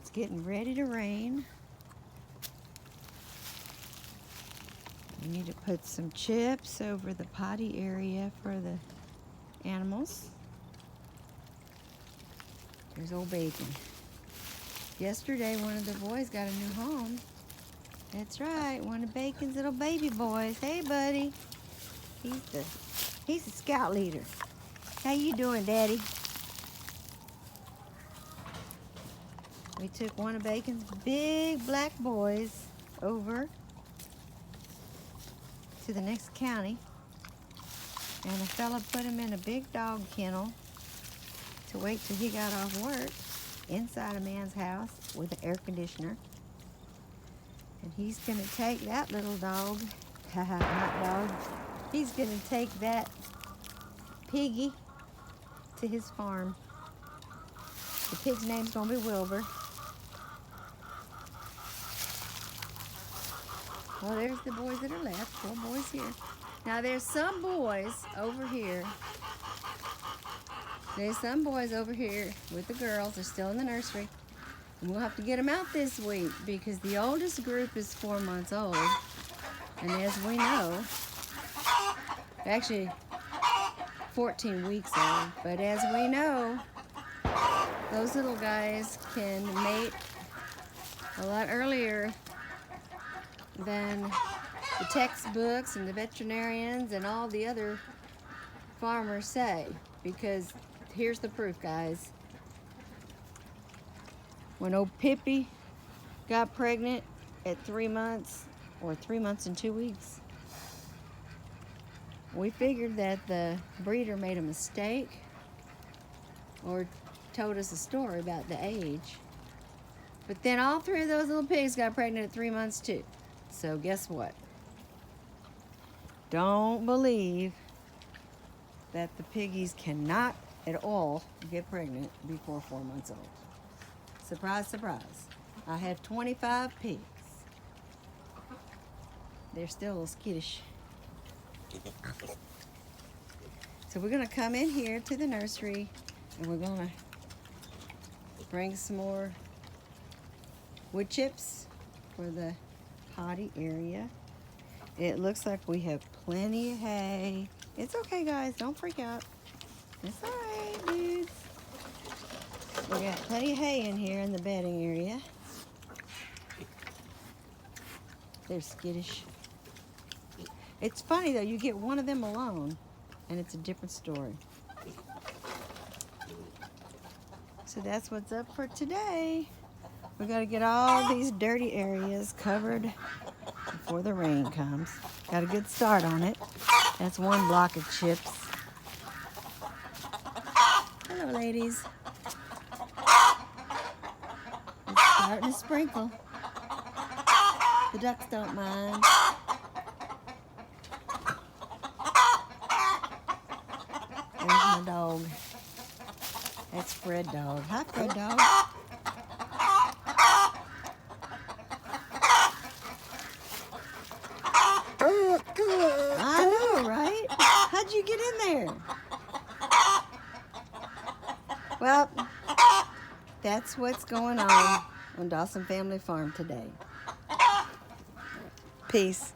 It's getting ready to rain. We need to put some chips over the potty area for the animals. There's old Bacon. Yesterday, one of the boys got a new home. That's right, one of Bacon's little baby boys. Hey, buddy. He's the scout leader. How you doing, Daddy? We took one of Bacon's big black boys over to the next county, and a fella put him in a big dog kennel to wait till he got off work inside a man's house with an air conditioner. And he's gonna take that little dog, not dog, he's gonna take that piggy to his farm. The pig's name's gonna be Wilbur. Well, there's the boys that are left, 4 boys here. Now there's some boys over here. There's some boys over here with the girls. They're still in the nursery. And we'll have to get them out this week because the oldest group is 4 months old. And as we know, actually 14 weeks old, but as we know, those little guys can mate a lot earlier than the textbooks and the veterinarians and all the other farmers say, because here's the proof, guys. When old Pippi got pregnant at 3 months, or 3 months and 2 weeks, we figured that the breeder made a mistake or told us a story about the age. But then all 3 of those little pigs got pregnant at 3 months too. So guess what? Don't believe that the piggies cannot at all get pregnant before 4 months old. Surprise, surprise. I have 25 pigs. They're still a little skittish. So we're gonna come in here to the nursery and we're gonna bring some more wood chips for the potty area. It looks like we have plenty of hay. It's okay, guys, don't freak out. It's all right, dudes. We got plenty of hay in here in the bedding area. They're skittish. It's funny though, you get one of them alone and it's a different story. So that's what's up for today. We gotta get all these dirty areas covered before the rain comes. Got a good start on it. That's 1 block of chips. Hello, ladies. It's starting to sprinkle. The ducks don't mind. There's my dog. That's Fred dog. Hi, Fred dog. I know, right? How'd you get in there? Well, that's what's going on Dawson Family Farm today. Peace.